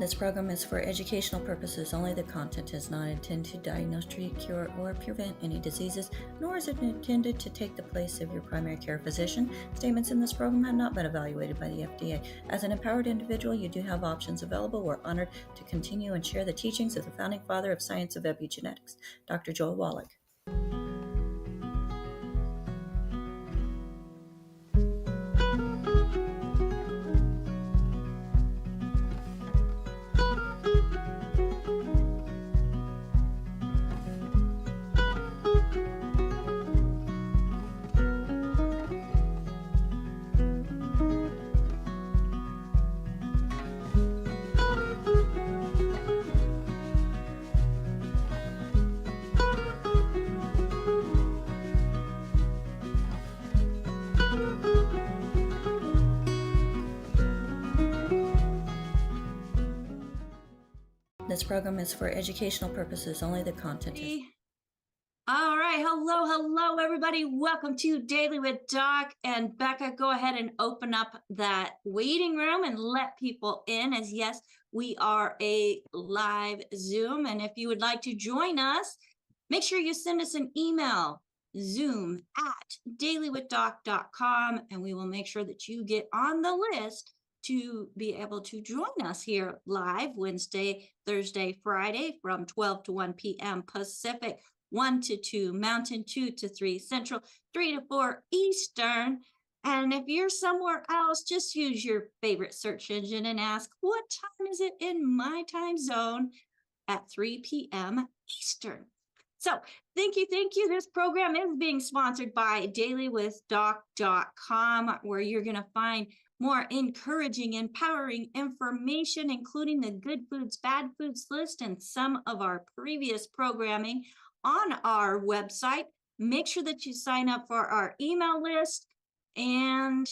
This program is for educational purposes only. The content is not intended to diagnose, treat, cure, or prevent any diseases, nor is it intended to take the place of your primary care physician. Statements in this program have not been evaluated by the FDA. As an empowered individual, you do have options available. We're honored to continue and share the teachings of the founding father of science of epigenetics, Dr. Joel Wallach. This program is for educational purposes only. The content is... All right. Hello, everybody. Welcome to Daily with Doc and Becca. Go ahead and open up that waiting room and let people in, as yes, we are a live Zoom. And if you would like to join us, make sure you send us an email, zoom@dailywithdoc.com, and we will make sure that you get on the list to be able to join us here live Wednesday, Thursday, Friday from 12 to 1 p.m. Pacific, 1 to 2 Mountain, 2 to 3 Central, 3 to 4 Eastern. And if you're somewhere else, just use your favorite search engine and ask, what time is it in my time zone at 3 p.m. Eastern? So thank you. This program is being sponsored by dailywithdoc.com, where you're going to find more encouraging, empowering information, including the good foods, bad foods list and some of our previous programming on our website. Make sure that you sign up for our email list. And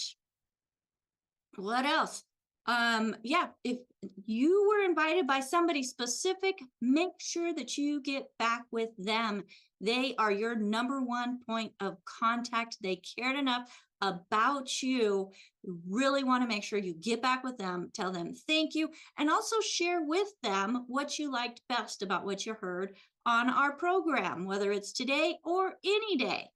what else? If you were invited by somebody specific, make sure that you get back with them. They are your number one point of contact. They cared enough about you. You really want to make sure you get back with them, tell them thank you, and also share with them what you liked best about what you heard on our program, whether it's today or any day.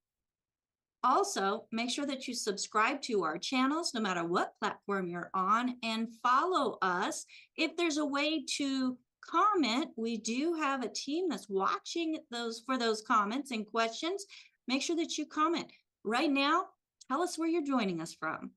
Also, make sure that you subscribe to our channels, no matter what platform you're on, and follow us. If there's a way to comment, we do have a team that's watching those comments and questions. Make sure that you comment. Right now, tell us where you're joining us from.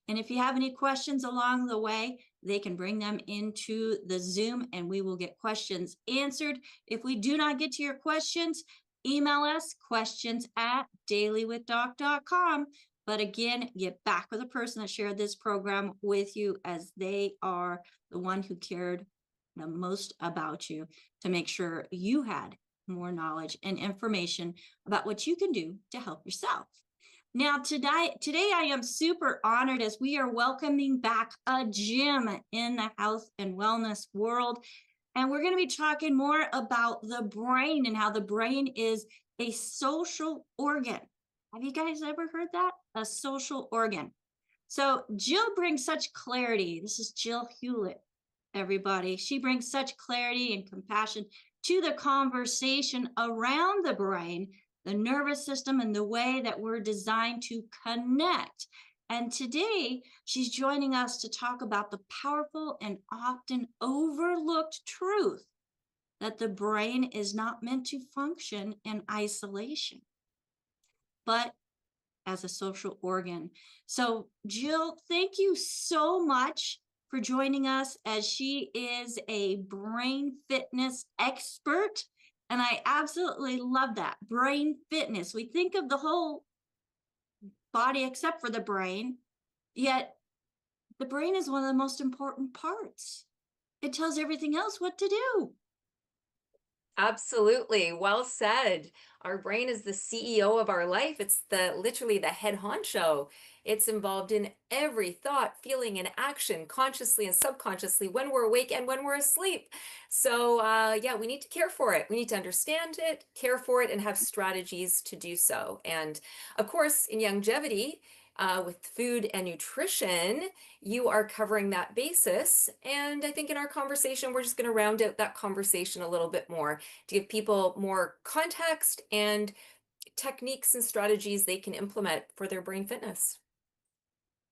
And if you have any questions along the way, they can bring them into the Zoom and we will get questions answered. If we do not get to your questions, email us questions@dailywithdoc.com. But again, get back with the person that shared this program with you, as they are the one who cared the most about you to make sure you had more knowledge and information about what you can do to help yourself. Now, today I am super honored as we are welcoming back a gem in the health and wellness world. And we're going to be talking more about the brain and how the brain is a social organ. Have you guys ever heard that? A social organ. So Jill brings such clarity. This is Jill Hewlett, everybody. She brings such clarity and compassion to the conversation around the brain, the nervous system, and the way that we're designed to connect. And today she's joining us to talk about the powerful and often overlooked truth that the brain is not meant to function in isolation, but as a social organ. So Jill, thank you so much for joining us, as she is a brain fitness expert. And I absolutely love that. Brain fitness. We think of the whole body except for the brain, yet the brain is one of the most important parts. It tells everything else what to do. Absolutely. Well said. Our brain is the CEO of our life. It's literally the head honcho. It's involved in every thought, feeling, and action, consciously and subconsciously, when we're awake and when we're asleep. So yeah, we need to care for it. We need to understand it, care for it, and have strategies to do so. And of course, in longevity, with food and nutrition, you are covering that basis. And I think in our conversation, we're just going to round out that conversation a little bit more to give people more context and techniques and strategies they can implement for their brain fitness.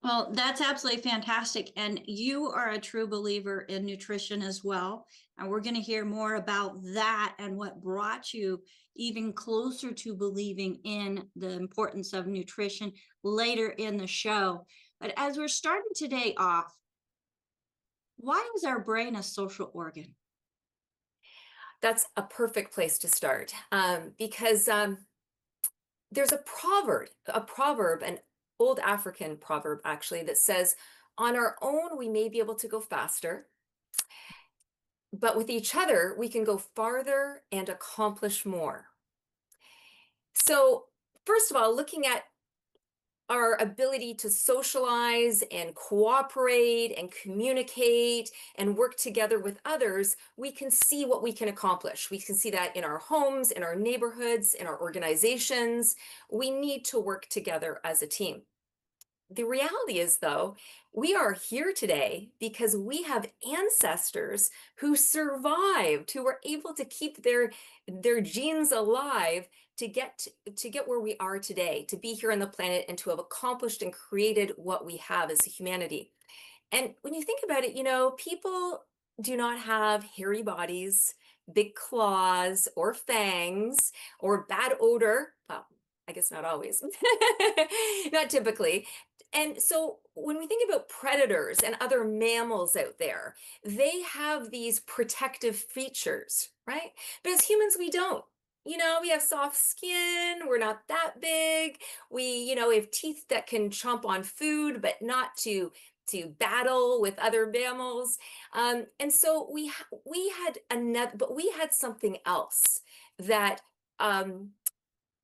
Well, that's absolutely fantastic. And you are a true believer in nutrition as well. And we're going to hear more about that and what brought you even closer to believing in the importance of nutrition later in the show. But as we're starting today off, why is our brain a social organ? That's a perfect place to start because there's a proverb, an old African proverb actually, that says, on our own, we may be able to go faster, but with each other, we can go farther and accomplish more. So, first of all, looking at our ability to socialize and cooperate and communicate and work together with others, we can see what we can accomplish. We can see that in our homes, in our neighborhoods, in our organizations. We need to work together as a team. The reality is, though, we are here today because we have ancestors who survived, who were able to keep their genes alive to get where we are today, to be here on the planet and to have accomplished and created what we have as a humanity. And when you think about it, people do not have hairy bodies, big claws, or fangs, or bad odor. Well, I guess not always, not typically. And so when we think about predators and other mammals out there, they have these protective features, right? But as humans, we don't. We have soft skin, we're not that big. We have teeth that can chomp on food, but not to battle with other mammals. And so we had another, but we had something else that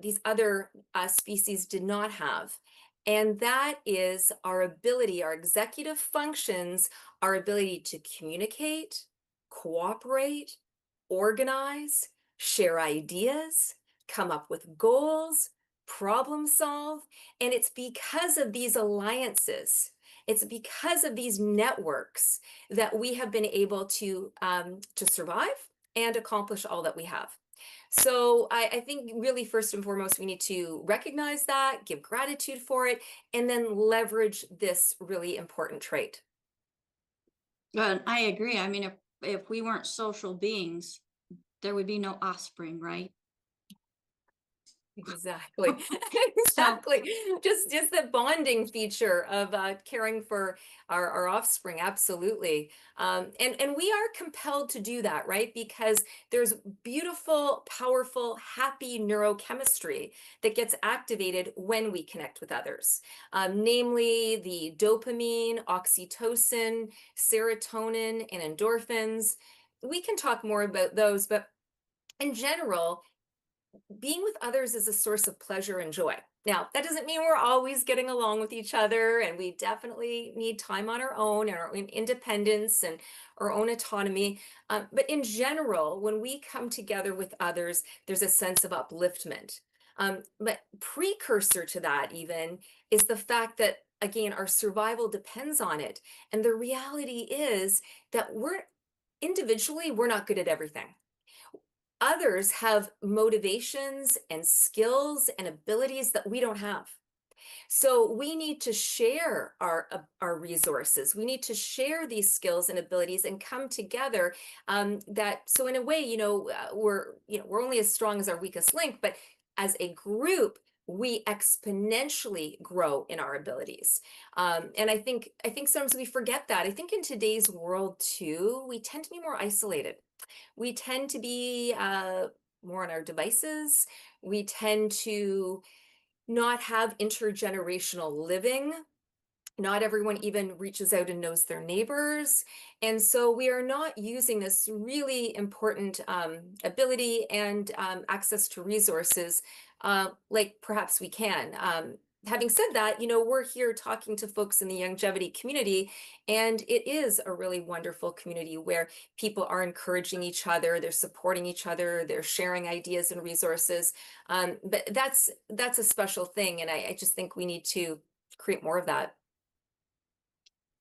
these other species did not have. And that is our ability, our executive functions, our ability to communicate, cooperate, organize, share ideas, come up with goals, problem solve. And it's because of these alliances, it's because of these networks that we have been able to survive and accomplish all that we have. So I think really first and foremost, we need to recognize that, give gratitude for it, and then leverage this really important trait. Well, I agree. I mean, if we weren't social beings, there would be no offspring, right? Exactly. Exactly. Just the bonding feature of caring for our offspring. Absolutely. And we are compelled to do that, right? Because there's beautiful, powerful, happy neurochemistry that gets activated when we connect with others. Namely the dopamine, oxytocin, serotonin, and endorphins. We can talk more about those, but in general, being with others is a source of pleasure and joy. Now, that doesn't mean we're always getting along with each other, and we definitely need time on our own and our own independence and our own autonomy. But in general, when we come together with others, there's a sense of upliftment. But precursor to that even is the fact that, again, our survival depends on it. And the reality is that we're not good at everything. Others have motivations and skills and abilities that we don't have. So we need to share our resources. We need to share these skills and abilities and come together. So in a way, we're only as strong as our weakest link, but as a group, we exponentially grow in our abilities. And I think sometimes we forget that. I think in today's world too, we tend to be more isolated. We tend to be more on our devices. We tend to not have intergenerational living. Not everyone even reaches out and knows their neighbors. And so we are not using this really important ability and access to resources like perhaps we can. Having said that, we're here talking to folks in the longevity community, and it is a really wonderful community where people are encouraging each other, they're supporting each other, they're sharing ideas and resources. But that's a special thing, and I just think we need to create more of that.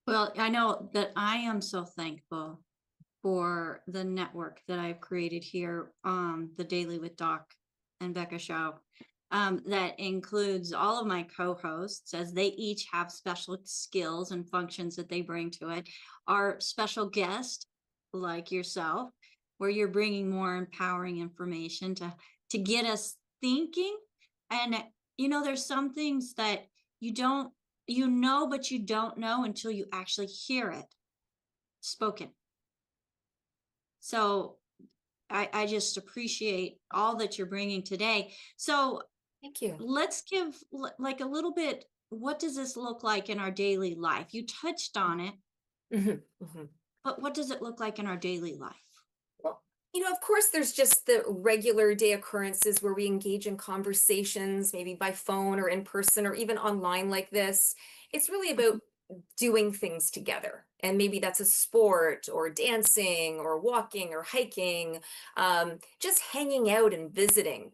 Well, I know that I am so thankful for the network that I've created here on the Daily with Doc and Becca show. That includes all of my co-hosts, as they each have special skills and functions that they bring to it. Our special guest, like yourself, where you're bringing more empowering information to get us thinking. And there's some things that you don't, but you don't know until you actually hear it spoken. So I just appreciate all that you're bringing today. So Thank you. let's give like a little bit, what does this look like in our daily life? You touched on it, but what does it look like in our daily life? Well, of course, there's just the regular day occurrences where we engage in conversations, maybe by phone or in person or even online like this. It's really about doing things together. And maybe that's a sport or dancing or walking or hiking, just hanging out and visiting.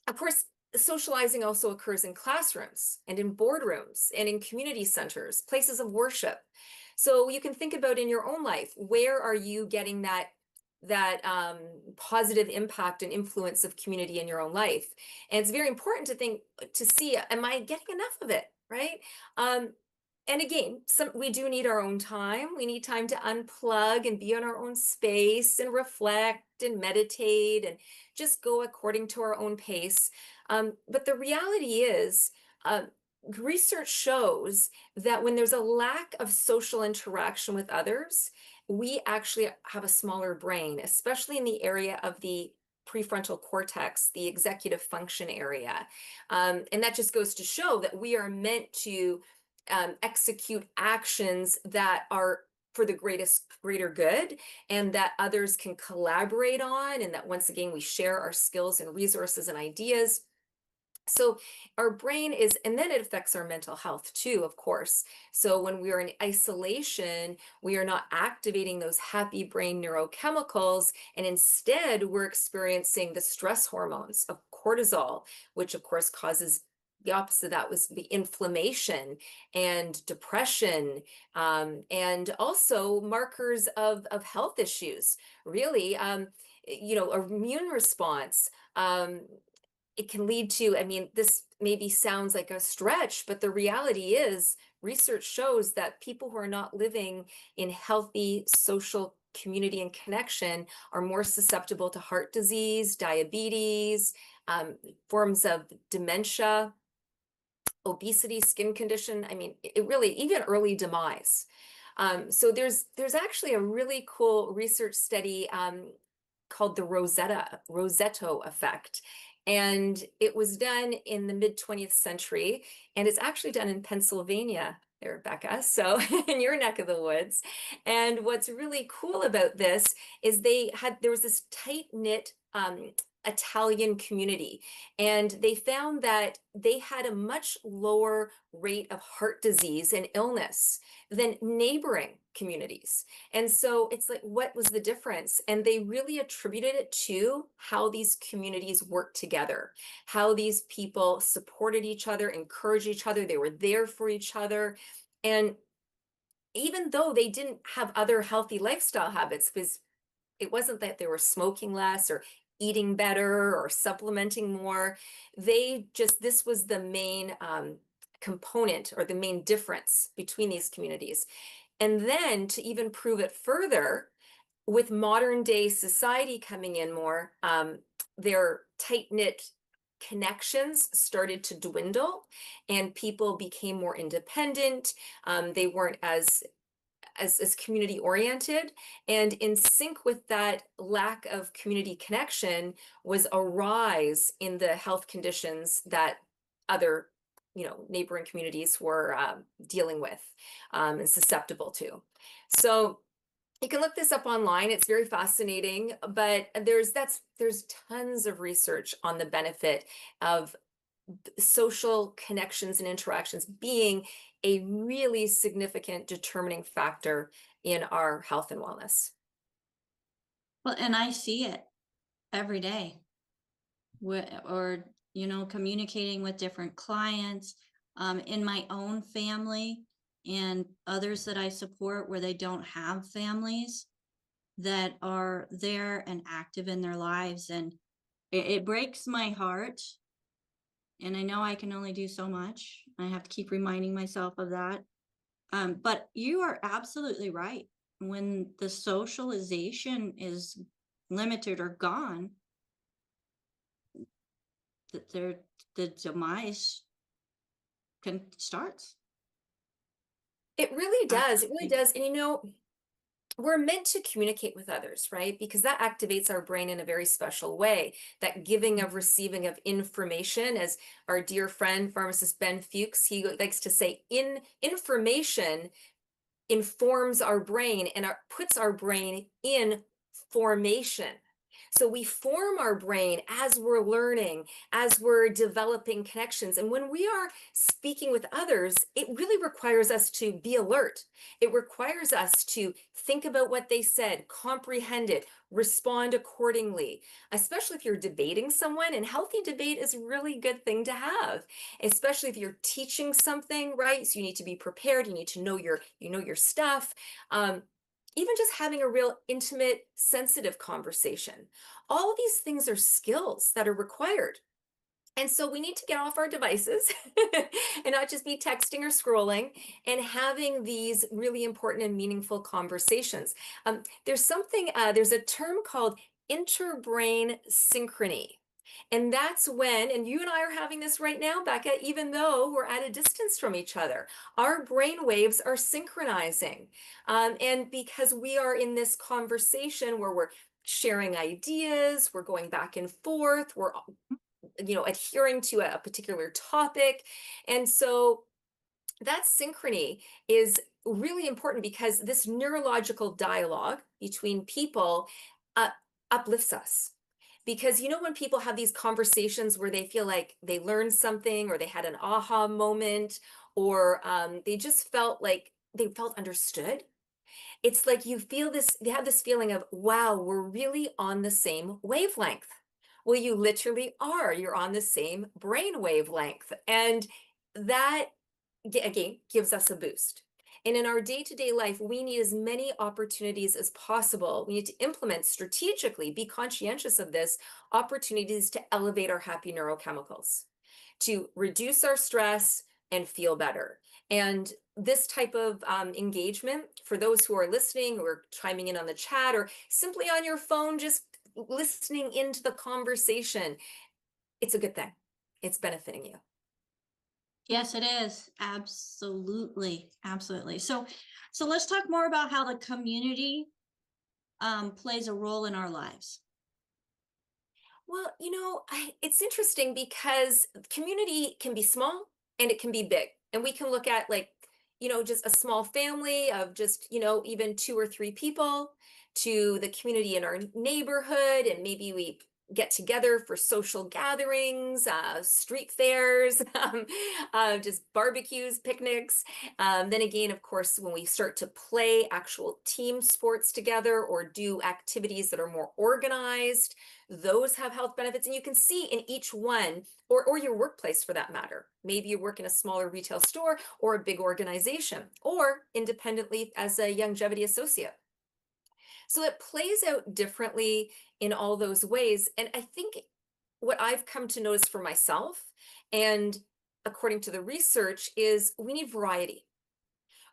Of course, socializing also occurs in classrooms and in boardrooms and in community centers, places of worship. So you can think about in your own life, where are you getting that positive impact and influence of community in your own life? And it's very important to see, am I getting enough of it, right? And again, we do need our own time. We need time to unplug and be in our own space and reflect and meditate and just go according to our own pace. But the reality is, research shows that when there's a lack of social interaction with others, we actually have a smaller brain, especially in the area of the prefrontal cortex, the executive function area. And that just goes to show that we are meant to execute actions that are for the greater good, and that others can collaborate on, and that once again we share our skills and resources and ideas. So our brain is, and then it affects our mental health too, of course. So when we are in isolation, we are not activating those happy brain neurochemicals, and instead we're experiencing the stress hormones of cortisol, which of course causes the opposite of that, was the inflammation and depression, and also markers of health issues, really. Immune response. It can lead to, this maybe sounds like a stretch, but the reality is research shows that people who are not living in healthy social community and connection are more susceptible to heart disease, diabetes, forms of dementia, obesity, skin condition. It really, even early demise. So there's actually a really cool research study called the Rosetto effect. And it was done in the mid 20th century, and it's actually done in Pennsylvania there, Becca, so in your neck of the woods. And what's really cool about this is there was this tight-knit Italian community, and they found that they had a much lower rate of heart disease and illness than neighboring communities. And so it's like, what was the difference? And they really attributed it to how these communities work together, how these people supported each other, encouraged each other, they were there for each other. And even though they didn't have other healthy lifestyle habits, because it wasn't that they were smoking less or eating better or supplementing more, this was the main component or the main difference between these communities. And then to even prove it further, with modern day society coming in more, their tight-knit connections started to dwindle, and people became more independent. They weren't as community oriented, and in sync with that lack of community connection was a rise in the health conditions that other neighboring communities were dealing with and susceptible to. So you can look this up online. It's very fascinating, but there's tons of research on the benefit of social connections and interactions being a really significant determining factor in our health and wellness. Well, and I see it every day, or communicating with different clients, in my own family and others that I support where they don't have families that are there and active in their lives. And it breaks my heart. And I know I can only do so much. I have to keep reminding myself of that. But you are absolutely right. When the socialization is limited or gone, that the demise can starts. It really does. It really Absolutely. does. And you know, we're meant to communicate with others, right? Because that activates our brain in a very special way. That giving of receiving of information, as our dear friend, pharmacist Ben Fuchs, he likes to say, information informs our brain and puts our brain in formation. So we form our brain as we're learning, as we're developing connections. And when we are speaking with others, it really requires us to be alert. It requires us to think about what they said, comprehend it, respond accordingly, especially if you're debating someone. And healthy debate is a really good thing to have, especially if you're teaching something, right? So you need to be prepared. You need to know your stuff. Even just having a real intimate, sensitive conversation. All of these things are skills that are required. And so we need to get off our devices and not just be texting or scrolling and having these really important and meaningful conversations. There's a term called interbrain synchrony. And that's when, and you and I are having this right now, Becca, even though we're at a distance from each other, our brain waves are synchronizing. And because we are in this conversation where we're sharing ideas, we're going back and forth, we're adhering to a particular topic. And so that synchrony is really important because this neurological dialogue between people uh, uplifts us. Because when people have these conversations where they feel like they learned something or they had an aha moment or they just felt like they felt understood, it's like they have this feeling of, wow, we're really on the same wavelength. Well, you literally are. You're on the same brain wavelength. And that, again, gives us a boost. And in our day-to-day life, we need as many opportunities as possible. We need to implement strategically, be conscientious of this, opportunities to elevate our happy neurochemicals, to reduce our stress and feel better. And this type of engagement, for those who are listening or chiming in on the chat or simply on your phone, just listening into the conversation, it's a good thing. It's benefiting you. Yes, it is. Absolutely. Absolutely. So let's talk more about how the community plays a role in our lives. Well, it's interesting because community can be small and it can be big. And we can look at just a small family of just, even 2 or 3 people to the community in our neighborhood. And maybe we get together for social gatherings, street fairs, just barbecues, picnics. Then again, of course, when we start to play actual team sports together or do activities that are more organized, those have health benefits. And you can see in each one, or your workplace for that matter. Maybe you work in a smaller retail store or a big organization, or independently as a longevity associate. So it plays out differently in all those ways. And I think what I've come to notice for myself, and according to the research, is we need variety.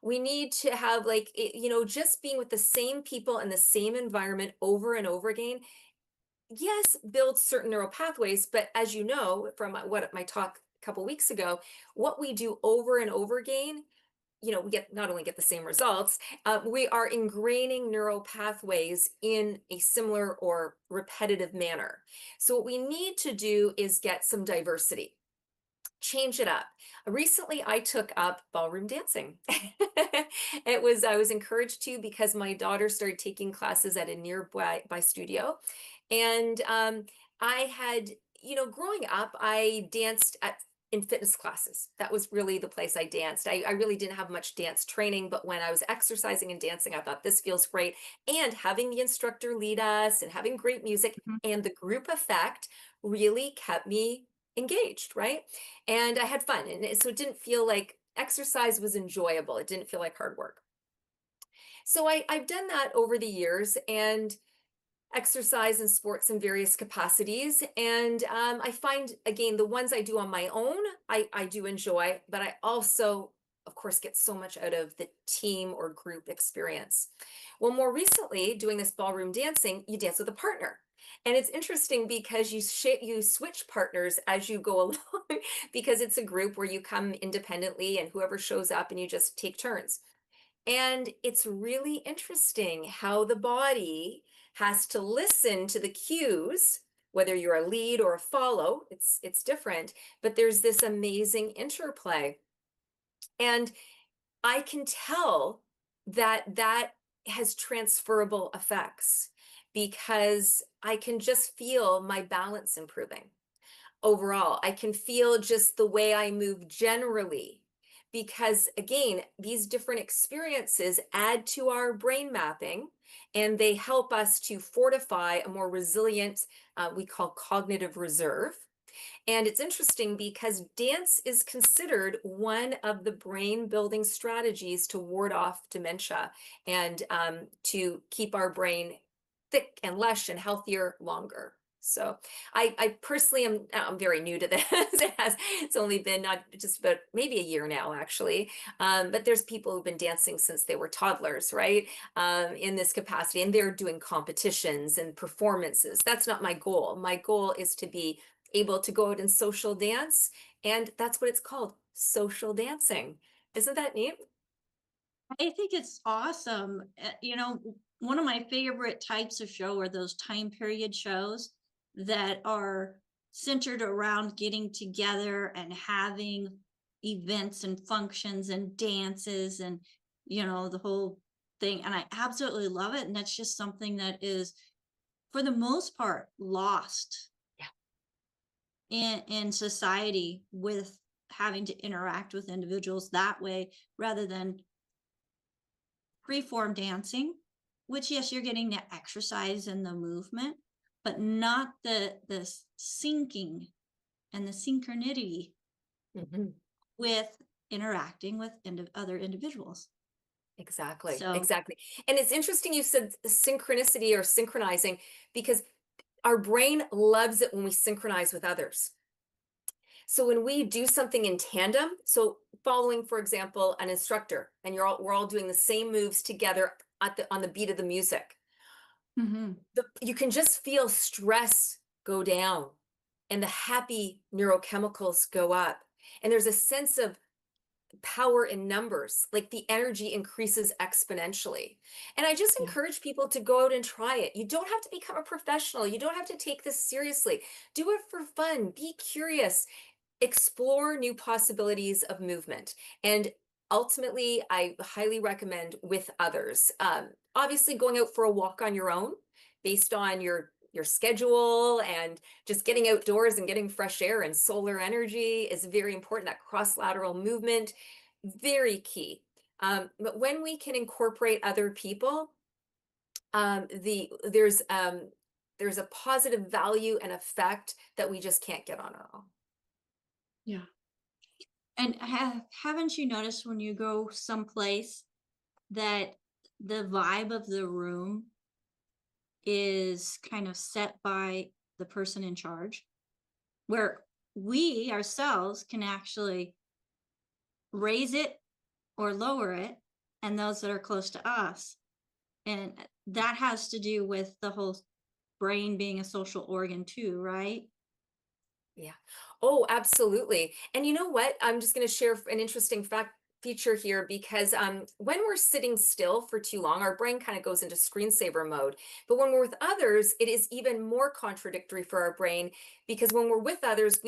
We need to have just being with the same people in the same environment over and over again. Yes, builds certain neural pathways, but as you know from what my talk a couple weeks ago, what we do over and over again, we not only get the same results, we are ingraining neural pathways in a similar or repetitive manner. So what we need to do is get some diversity, change it up. Recently, I took up ballroom dancing. I was encouraged to because my daughter started taking classes at a nearby studio. And I had, growing up, I danced in fitness classes. That was really the place I danced. I really didn't have much dance training, but when I was exercising and dancing, I thought this feels great. And having the instructor lead us and having great music and the group effect really kept me engaged, right? And I had fun. So it didn't feel like exercise was enjoyable. It didn't feel like hard work. So I've done that over the years and exercise and sports in various capacities. And I find, again, the ones I do on my own, I do enjoy, but I also, of course, get so much out of the team or group experience. Well, more recently, doing this ballroom dancing, you dance with a partner. And it's interesting because you switch partners as you go along because it's a group where you come independently and whoever shows up and you just take turns. And it's really interesting how the body has to listen to the cues, whether you're a lead or a follow, it's different, but there's this amazing interplay. And I can tell that that has transferable effects because I can just feel my balance improving overall. I can feel just the way I move generally. Because again, these different experiences add to our brain mapping and they help us to fortify a more resilient, we call cognitive reserve. And it's interesting because dance is considered one of the brain building strategies to ward off dementia and to keep our brain thick and lush and healthier longer. So I personally I'm very new to this. It's only been not just about maybe a year now, actually. But there's people who've been dancing since they were toddlers, right? In this capacity, and they're doing competitions and performances. That's not my goal. My goal is to be able to go out and social dance, and that's what it's called, social dancing. Isn't that neat? I think it's awesome. One of my favorite types of show are those time period shows that are centered around getting together and having events and functions and dances and, the whole thing. And I absolutely love it. And that's just something that is, for the most part, lost in society with having to interact with individuals that way rather than free-form dancing, which, yes, you're getting the exercise and the movement, but not the syncing and the synchronity with interacting with other individuals. Exactly, So exactly. And it's interesting you said synchronicity or synchronizing because our brain loves it when we synchronize with others. So when we do something in tandem, so following, for example, an instructor, and we're all doing the same moves together on the beat of the music, you can just feel stress go down and the happy neurochemicals go up. And there's a sense of power in numbers, like the energy increases exponentially. And I just encourage people to go out and try it. You don't have to become a professional. You don't have to take this seriously. Do it for fun. Be curious. Explore new possibilities of movement. And ultimately, I highly recommend with others. Obviously, going out for a walk on your own based on your schedule and just getting outdoors and getting fresh air and solar energy is very important. That cross-lateral movement, very key. But when we can incorporate other people, there's a positive value and effect that we just can't get on our own. yeah. And haven't you noticed when you go someplace that the vibe of the room is kind of set by the person in charge, where we ourselves can actually raise it or lower it, and those that are close to us. And that has to do with the whole brain being a social organ too, right? Yeah. Oh, absolutely. And you know what? I'm just going to share an interesting feature here because when we're sitting still for too long, our brain kind of goes into screensaver mode. But when we're with others, it is even more contradictory for our brain because when we're with others,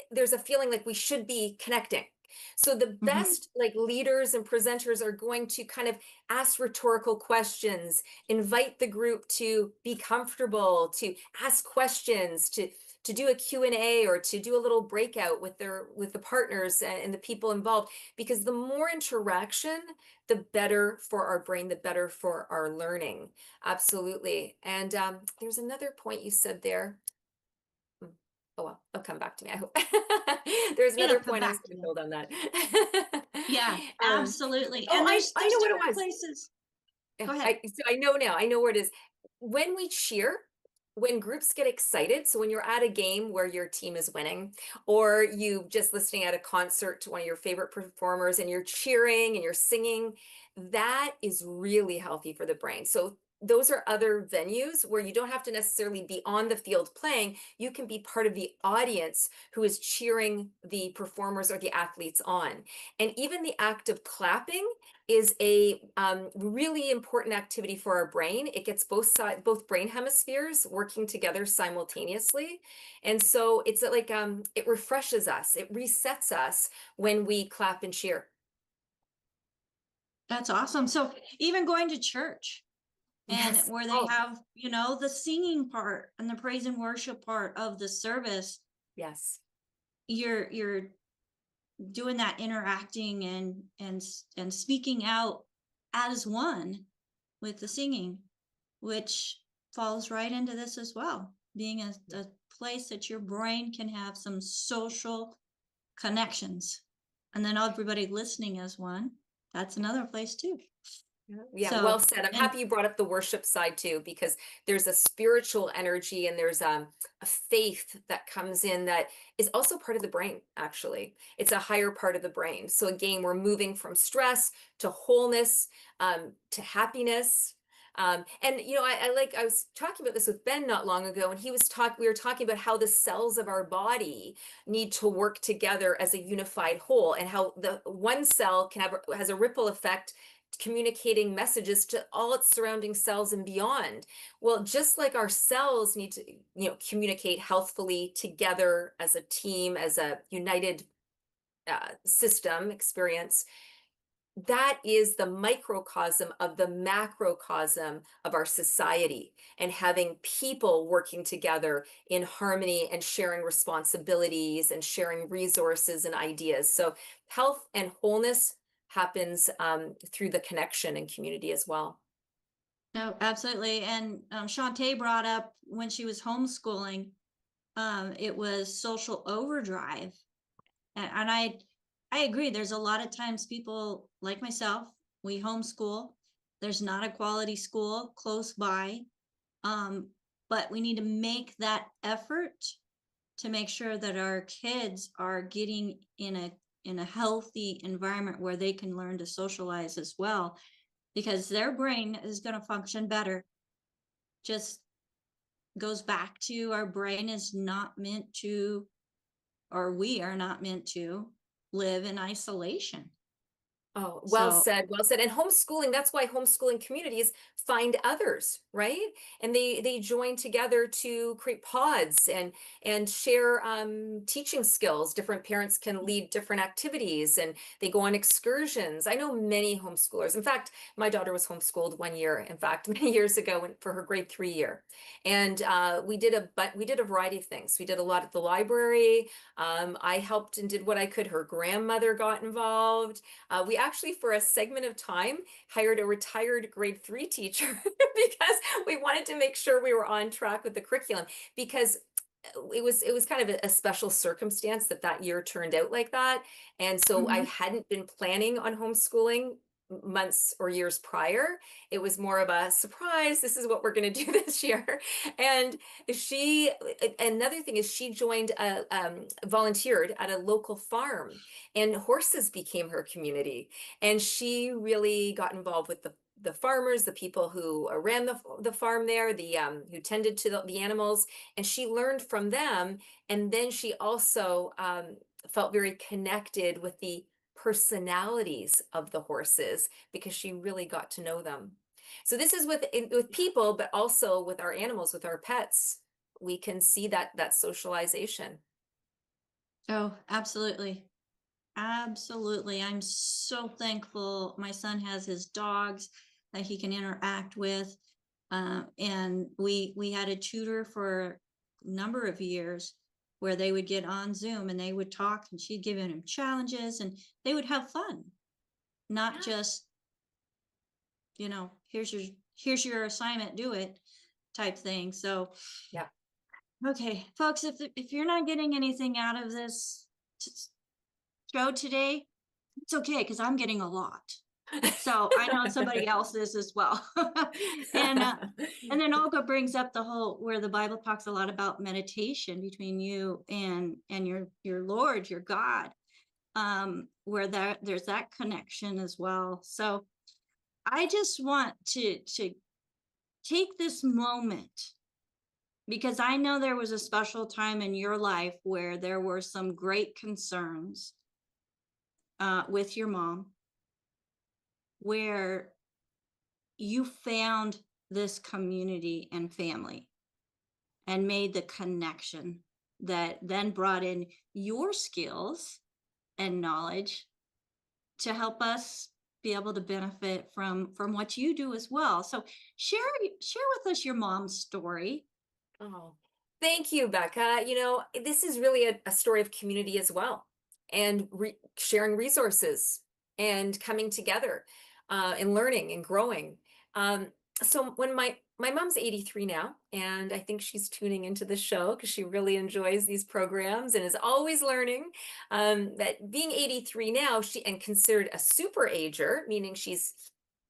there's a feeling like we should be connecting. So the best like leaders and presenters are going to kind of ask rhetorical questions, invite the group to be comfortable, to ask questions, to do a Q&A or to do a little breakout with the partners and the people involved, because the more interaction, the better for our brain, the better for our learning. Absolutely. And there's another point you said there. Oh, well, it'll come back to me, I hope. There's It'll another come point I was back to going to you. build on that. Yeah, absolutely. Oh, And I there's know what it different was. places. Yeah, Go ahead. so I know now, I know where it is. When we cheer, when groups get excited, so when you're at a game where your team is winning, or you just listening at a concert to one of your favorite performers and you're cheering and you're singing, that is really healthy for the brain. So those are other venues where you don't have to necessarily be on the field playing. You can be part of the audience who is cheering the performers or the athletes on. And even the act of clapping is a really important activity for our brain. It gets both brain hemispheres working together simultaneously. And so it's like it refreshes us, it resets us when we clap and cheer. That's awesome. So even going to church and Yes. where they Oh, have, the singing part and the praise and worship part of the service, yes. you're doing that interacting and speaking out as one with the singing, which falls right into this as well, being a place that your brain can have some social connections, and then everybody listening as one. That's another place too. Yeah, well So, said. I'm and happy you brought up the worship side too, because there's a spiritual energy and there's a faith that comes in that is also part of the brain, actually. It's a higher part of the brain. So again, we're moving from stress to wholeness, to happiness. And I was talking about this with Ben not long ago, and we were talking about how the cells of our body need to work together as a unified whole, and how the one cell has a ripple effect communicating messages to all its surrounding cells and beyond. Well, just like our cells need to, communicate healthfully together as a team, as a united system experience, that is the microcosm of the macrocosm of our society, and having people working together in harmony and sharing responsibilities and sharing resources and ideas. So health and wholeness happens through the connection and community as well. no, absolutely. And Shantae brought up when she was homeschooling, it was social overdrive, and I agree. There's a lot of times people like myself, we homeschool. There's not a quality school close by, but we need to make that effort to make sure that our kids are getting in a healthy environment where they can learn to socialize as well, because their brain is going to function better. Just goes back to our brain is not meant to, or we are not meant to live in isolation. Oh, well So, said, well said. And homeschooling, that's why homeschooling communities find others, right? And they join together to create pods and share teaching skills. Different parents can lead different activities and they go on excursions. I know many homeschoolers. In fact, my daughter was homeschooled one year, in fact, many years ago for her grade 3 year. And we did a variety of things. We did a lot at the library. I helped and did what I could. Her grandmother got involved. We actually, for a segment of time, hired a retired grade 3 teacher because we wanted to make sure we were on track with the curriculum, because it was kind of a special circumstance that year turned out like that. And so I hadn't been planning on homeschooling months or years prior. It was more of a surprise. This is what we're going to do this year. And another thing is she joined volunteered at a local farm, and horses became her community. And she really got involved with the farmers, the people who ran the farm there, who tended to the animals, and she learned from them. And then she also felt very connected with the personalities of the horses because she really got to know them. So this is with people, but also with our animals, with our pets. We can see that socialization. oh, absolutely. Absolutely. I'm so thankful my son has his dogs that he can interact with. And we had a tutor for a number of years where they would get on Zoom and they would talk, and she'd give him challenges and they would have fun, not just, here's your assignment, do it type thing. So Yeah. Okay, folks, if you're not getting anything out of this show today, it's okay, because I'm getting a lot. So I know somebody else is as well. and then Olga brings up the whole where the Bible talks a lot about meditation between you and your Lord, your God, where there's that connection as well. So I just want to take this moment, because I know there was a special time in your life where there were some great concerns with your mom, where you found this community and family and made the connection that then brought in your skills and knowledge to help us be able to benefit from what you do as well. So share with us your mom's story. Oh, thank you, Becca. You know, this is really a story of community as well, and sharing resources and coming together and learning and growing. So when my mom's 83 now, and I think she's tuning into the show because she really enjoys these programs and is always learning. That being 83 now, and considered a super ager, meaning she's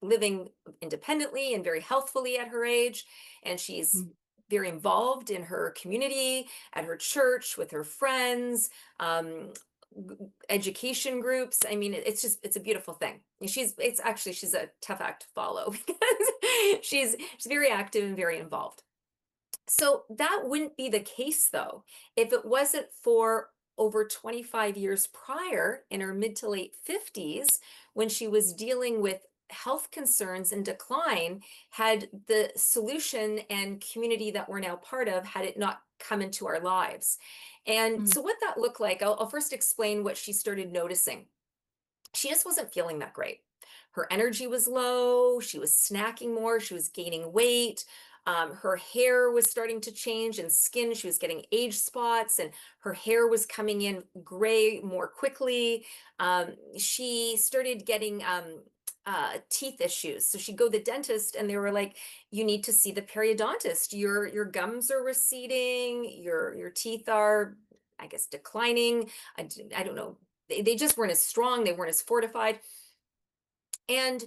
living independently and very healthfully at her age, and she's very involved in her community, at her church, with her friends, education groups. I mean, it's a beautiful thing. And she's a tough act to follow because she's very active and very involved. So that wouldn't be the case, though, if it wasn't for over 25 years prior, in her mid to late 50s, when she was dealing with health concerns and decline, had the solution and community that we're now part of, had it not come into our lives. And so what that looked like, I'll first explain what she started noticing. She just wasn't feeling that great. Her energy was low. She was snacking more. She was gaining weight. Her hair was starting to change, and skin. She was getting age spots, and her hair was coming in gray more quickly. She started getting teeth issues. So she'd go to the dentist, and they were like, "You need to see the periodontist. Your gums are receding. Your teeth are, I guess, declining. I don't know. They just weren't as strong. They weren't as fortified." And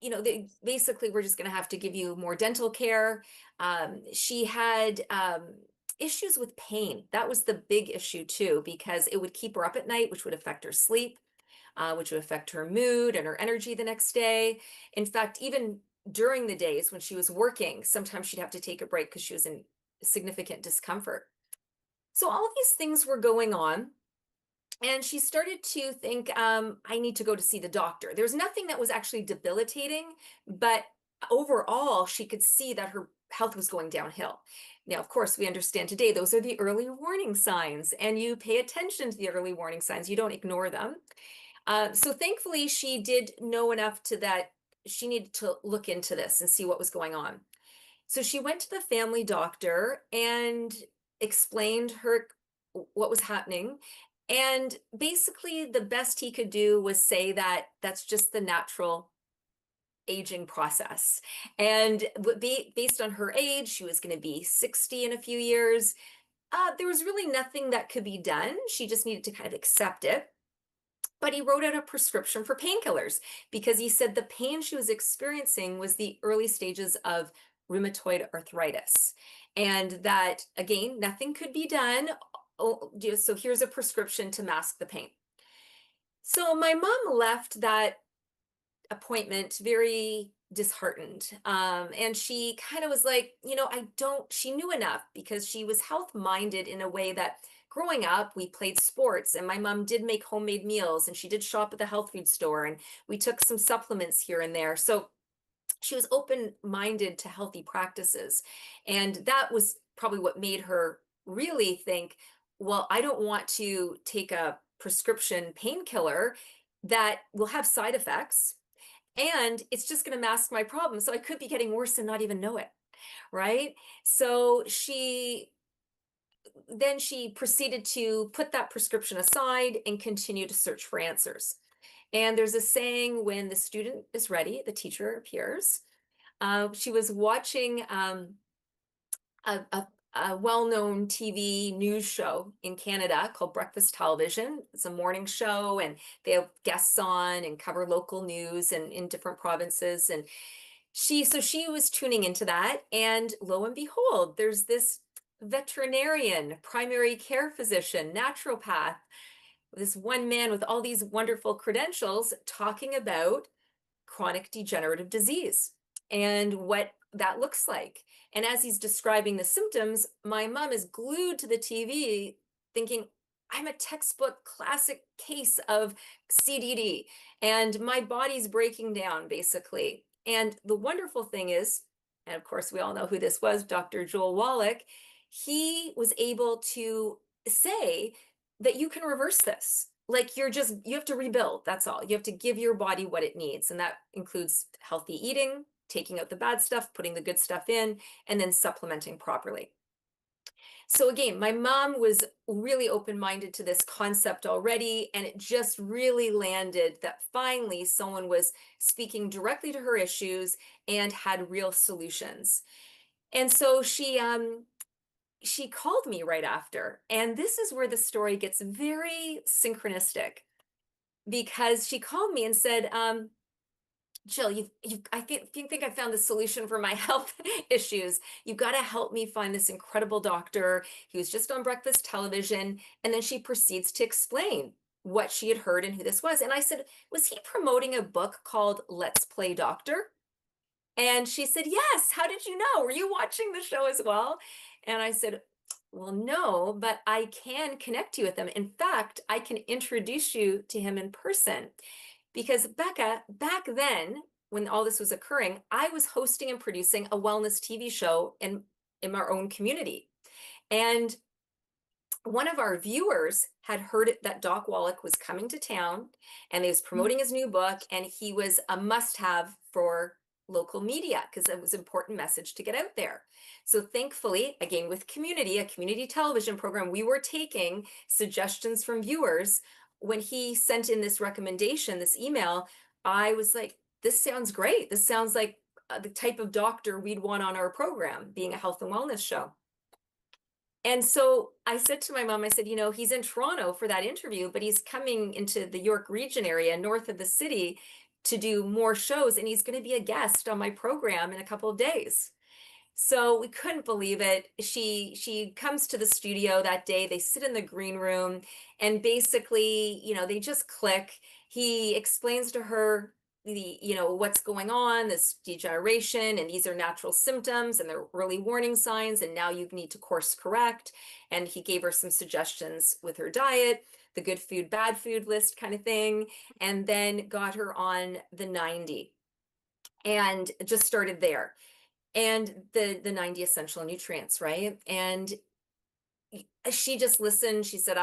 they basically were just going to have to give you more dental care. She had issues with pain. That was the big issue too, because it would keep her up at night, which would affect her sleep, which would affect her mood and her energy the next day. In fact, even during the days when she was working, sometimes she'd have to take a break because she was in significant discomfort. So all of these things were going on. And she started to think, I need to go to see the doctor. There's nothing that was actually debilitating, but overall, she could see that her health was going downhill. Now, of course, we understand today those are the early warning signs, and you pay attention to the early warning signs. You don't ignore them. So thankfully, she did know enough to that she needed to look into this and see what was going on. So she went to the family doctor and explained what was happening. And basically, the best he could do was say that that's just the natural aging process. And based on her age, she was going to be 60 in a few years. There was really nothing that could be done. She just needed to kind of accept it. But he wrote out a prescription for painkillers because he said the pain she was experiencing was the early stages of rheumatoid arthritis. And that, again, nothing could be done. So here's a prescription to mask the pain. So my mom left that appointment very disheartened. And she kind of was like, she knew enough because she was health minded in a way that growing up, we played sports, and my mom did make homemade meals, and she did shop at the health food store, and we took some supplements here and there. So she was open-minded to healthy practices. And that was probably what made her really think, well, I don't want to take a prescription painkiller that will have side effects, and it's just going to mask my problem. So I could be getting worse and not even know it. Right. So she proceeded to put that prescription aside and continue to search for answers. And there's a saying, when the student is ready, the teacher appears. She was watching a a well-known TV news show in Canada called Breakfast Television. It's a morning show, and they have guests on and cover local news and in different provinces. And she was tuning into that, and lo and behold, there's this veterinarian, primary care physician, naturopath, this one man with all these wonderful credentials talking about chronic degenerative disease and what that looks like. And as he's describing the symptoms, my mom is glued to the TV thinking, I'm a textbook classic case of CDD and my body's breaking down basically. And the wonderful thing is, and of course we all know who this was, Dr. Joel Wallach, he was able to say that you can reverse this. Like you have to rebuild. That's all. You have to give your body what it needs. And that includes healthy eating, taking out the bad stuff, putting the good stuff in, and then supplementing properly. So again, my mom was really open-minded to this concept already, and it just really landed that finally someone was speaking directly to her issues and had real solutions. And so she called me right after, and this is where the story gets very synchronistic, because she called me and said, Jill, I think I found the solution for my health issues. You've got to help me find this incredible doctor. He was just on breakfast television. And then she proceeds to explain what she had heard and who this was. And I said, was he promoting a book called Let's Play Doctor? And she said, yes. How did you know? Were you watching the show as well? And I said, well, no, but I can connect you with him. In fact, I can introduce you to him in person. Because Becca, back then, when all this was occurring, I was hosting and producing a wellness TV show in our own community. And one of our viewers had heard that Doc Wallach was coming to town, and he was promoting his new book, and he was a must-have for local media because it was an important message to get out there. So thankfully, again, with community, a community television program, we were taking suggestions from viewers. When he sent in this recommendation, this email, I was like, this sounds great. This sounds like the type of doctor we'd want on our program, being a health and wellness show. And so I said to my mom, I said, he's in Toronto for that interview, but he's coming into the York region area north of the city to do more shows, and he's going to be a guest on my program in a couple of days. So we couldn't believe it. She comes to the studio that day. They sit in the green room, and basically, they just click. He explains to her what's going on, this degeneration, and these are natural symptoms and they're early warning signs, and now you need to course correct. And he gave her some suggestions with her diet, the good food, bad food list kind of thing, and then got her on the 90 and just started there. And the 90 essential nutrients, right? And she just listened. She said,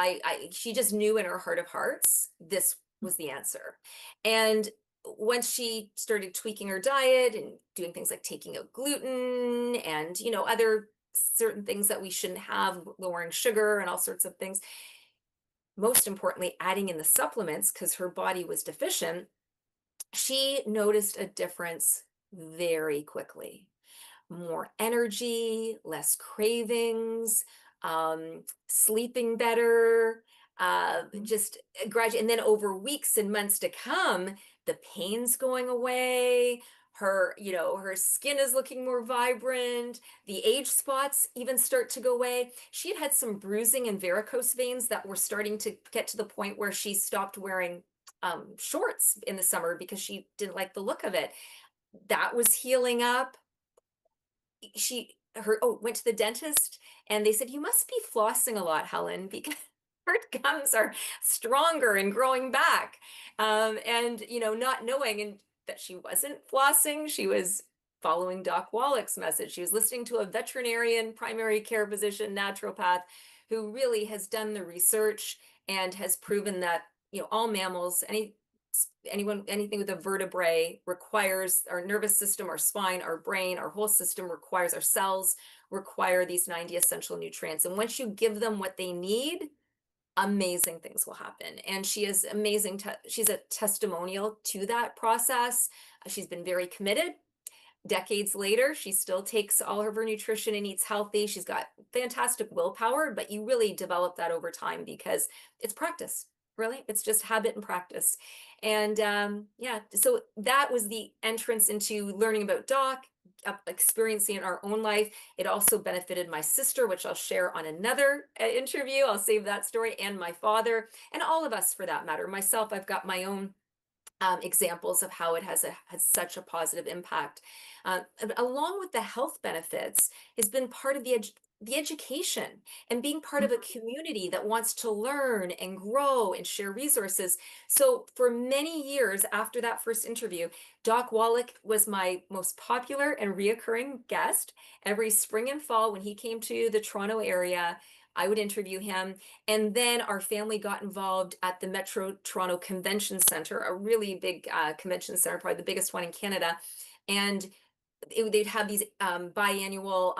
she just knew in her heart of hearts, this was the answer. And once she started tweaking her diet and doing things like taking out gluten and, other certain things that we shouldn't have, lowering sugar and all sorts of things, most importantly, adding in the supplements because her body was deficient, she noticed a difference very quickly. More energy, less cravings, sleeping better, just gradually. And then over weeks and months to come, the pain's going away. Her skin is looking more vibrant. The age spots even start to go away. She had had some bruising and varicose veins that were starting to get to the point where she stopped wearing shorts in the summer because she didn't like the look of it. That was healing up. Went to the dentist, and they said, you must be flossing a lot, Helen, because her gums are stronger and growing back. And not knowing and that she wasn't flossing, she was following Doc Wallach's message. She was listening to a veterinarian, primary care physician, naturopath, who really has done the research and has proven that all mammals, anything with a vertebrae requires our nervous system, our spine, our brain, our whole system requires, our cells require these 90 essential nutrients. And once you give them what they need, amazing things will happen. And she is amazing. She's a testimonial to that process. She's been very committed. decades later, she still takes all of her nutrition and eats healthy. She's got fantastic willpower, but you really develop that over time because it's practice. Really, it's just habit and practice. And yeah, so that was the entrance into learning about Doc, experiencing in our own life. It also benefited my sister, which I'll share on another interview. I'll save that story, and my father, and all of us for that matter. Myself, I've got my own examples of how it has such a positive impact. Along with the health benefits, has been part of the education and being part of a community that wants to learn and grow and share resources. So for many years after that first interview, Doc Wallach was my most popular and reoccurring guest. Every spring and fall when he came to the Toronto area, I would interview him. And then our family got involved at the Metro Toronto Convention Center, a really big convention center, probably the biggest one in Canada. And they'd have these biannual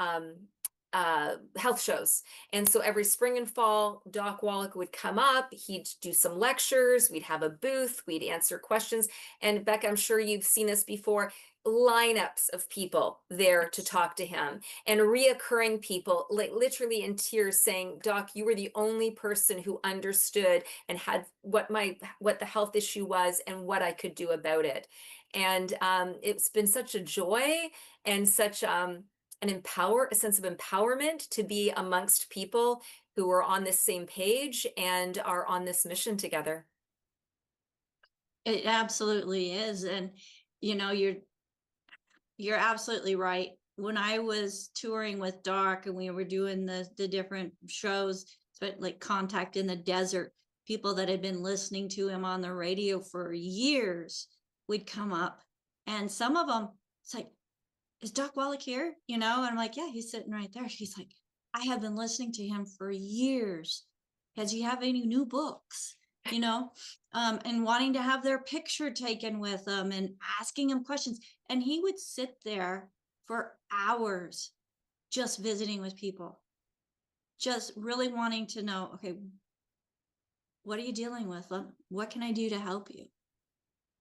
health shows. And so every spring and fall, Doc Wallach would come up, he'd do some lectures, we'd have a booth, we'd answer questions. And Becca, I'm sure you've seen this before, lineups of people there to talk to him, and reoccurring people, like literally in tears, saying, Doc, you were the only person who understood and had what the health issue was and what I could do about it. And it's been such a joy and such a sense of empowerment to be amongst people who are on this same page and are on this mission together. It absolutely is. And, you know, you're absolutely right. When I was touring with Doc and we were doing the different shows, like Contact in the Desert, people that had been listening to him on the radio for years would come up, and some of them, it's like, is Doc Wallach here? You know, and I'm like, yeah, he's sitting right there. She's like, I have been listening to him for years. Does he have any new books? You know, and wanting to have their picture taken with them and asking him questions. And he would sit there for hours just visiting with people, just really wanting to know, okay, what are you dealing with? What can I do to help you?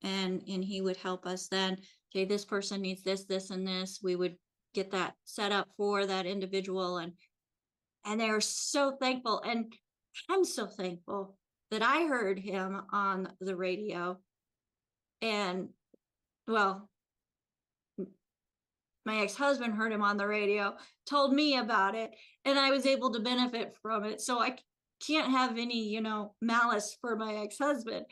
And he would help us then. Okay, this person needs this, this, and this. We would get that set up for that individual, and they are so thankful. And I'm so thankful that I heard him on the radio. And well, my ex-husband heard him on the radio, told me about it, and I was able to benefit from it. So I can't have any, you know, malice for my ex-husband,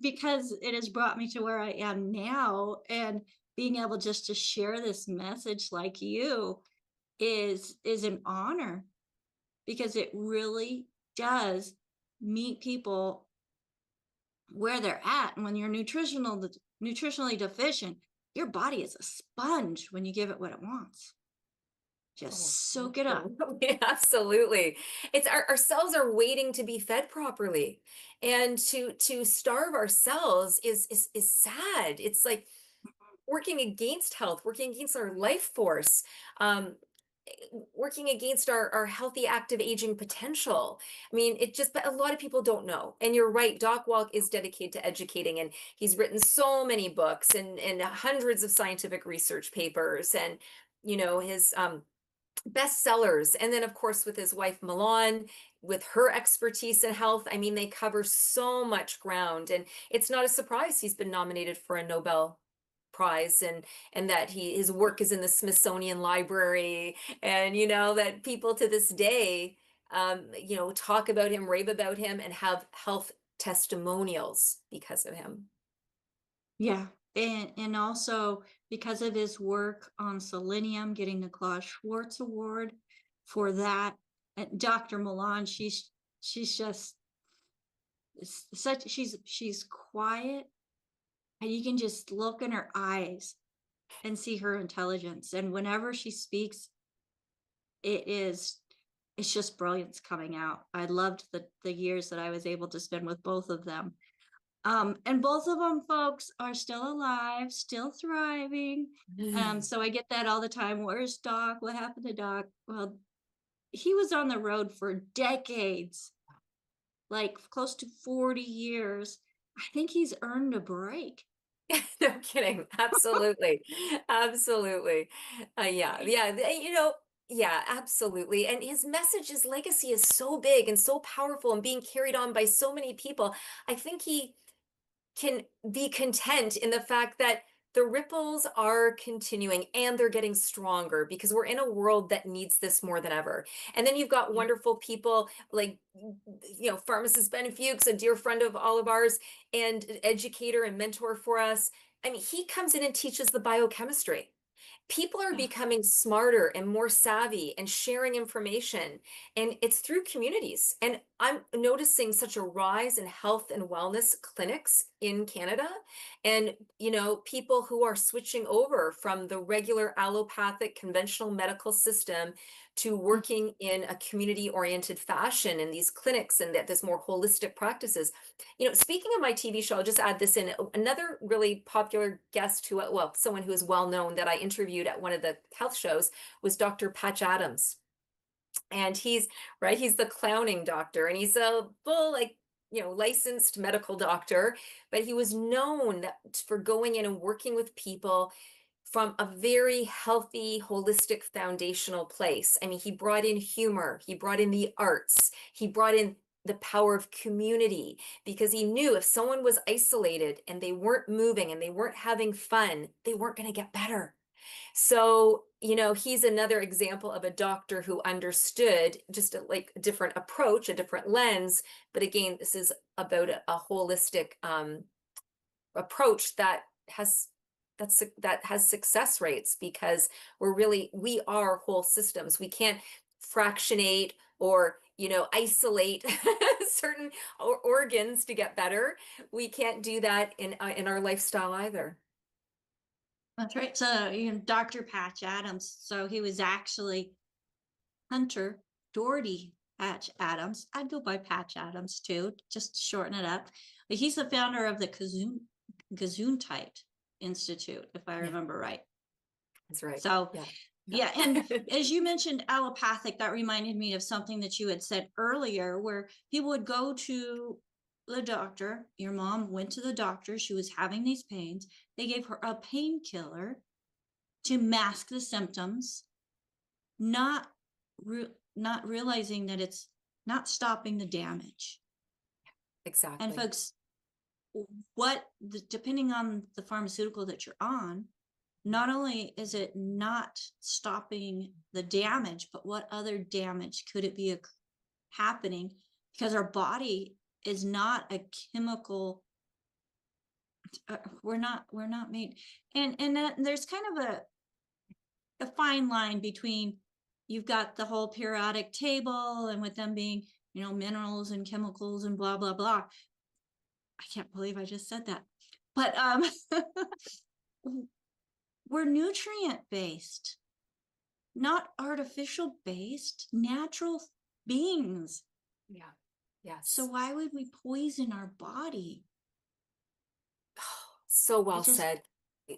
because it has brought me to where I am now. And being able just to share this message like you is an honor, because it really does meet people where they're at. And when you're nutritionally deficient, your body is a sponge when you give it what it wants. Just soak it up. Yeah, absolutely. It's our cells are waiting to be fed properly. And to starve our cells is sad. It's like working against health, working against our life force, working against our healthy active aging potential. I mean, but a lot of people don't know. And you're right, Doc Wallach is dedicated to educating, and he's written so many books and hundreds of scientific research papers, and you know, his bestsellers. And then of course with his wife Milan, with her expertise in health, I mean, they cover so much ground, and it's not a surprise he's been nominated for a Nobel Prize, and that his work is in the Smithsonian Library, and you know that people to this day you know, talk about him, rave about him, and have health testimonials because of him. Yeah. And also because of his work on selenium, getting the Klaus Schwartz Award for that. And Dr. Milan, she's just she's quiet, and you can just look in her eyes and see her intelligence. And whenever she speaks, it's just brilliance coming out. I loved the years that I was able to spend with both of them. And both of them folks are still alive, still thriving. So I get that all the time. Where's Doc? What happened to Doc? Well, he was on the road for decades, like close to 40 years. I think he's earned a break. No kidding. Absolutely. Absolutely. Yeah, absolutely. And his message, his legacy is so big and so powerful and being carried on by so many people. I think he can be content in the fact that the ripples are continuing and they're getting stronger because we're in a world that needs this more than ever. And then you've got Yeah. wonderful people like, pharmacist Ben Fuchs, a dear friend of all of ours, and an educator and mentor for us. I mean, he comes in and teaches the biochemistry. People are Yeah. becoming smarter and more savvy and sharing information, and it's through communities. And I'm noticing such a rise in health and wellness clinics in Canada, and people who are switching over from the regular allopathic conventional medical system to working in a community oriented fashion in these clinics, and that there's more holistic practices. Speaking of my TV show, I'll just add this in. Another really popular guest someone who is well known that I interviewed at one of the health shows was Dr. Patch Adams. And he's the clowning doctor, and he's a full, like, licensed medical doctor, but he was known for going in and working with people from a very healthy, holistic, foundational place. I mean, he brought in humor, he brought in the arts, he brought in the power of community, because he knew if someone was isolated and they weren't moving and they weren't having fun, they weren't going to get better. So, he's another example of a doctor who understood just a different approach, a different lens. But again, this is about a holistic approach that has success rates, because we are whole systems. We can't fractionate or isolate certain organs to get better. We can't do that in our lifestyle either. That's right. So, Dr. Patch Adams. So he was actually Hunter Doherty Patch Adams. I'd go by Patch Adams too, just to shorten it up. But he's the founder of the Gesundheit Institute, if I remember right. That's right. So, Yeah. yeah. And as you mentioned allopathic, that reminded me of something that you had said earlier, where people would go to the doctor. Your mom went to the doctor. She was having these pains. They gave her a painkiller to mask the symptoms, not realizing that it's not stopping the damage. Exactly. And folks, depending on the pharmaceutical that you're on, not only is it not stopping the damage, but what other damage could it be happening? Because our body is not a chemical. We're not made, and there's kind of a fine line between, you've got the whole periodic table, and with them being, minerals and chemicals and blah, blah, blah. I can't believe I just said that. But we're nutrient based, not artificial based, natural beings. Yeah. Yes. So why would we poison our body? So well said.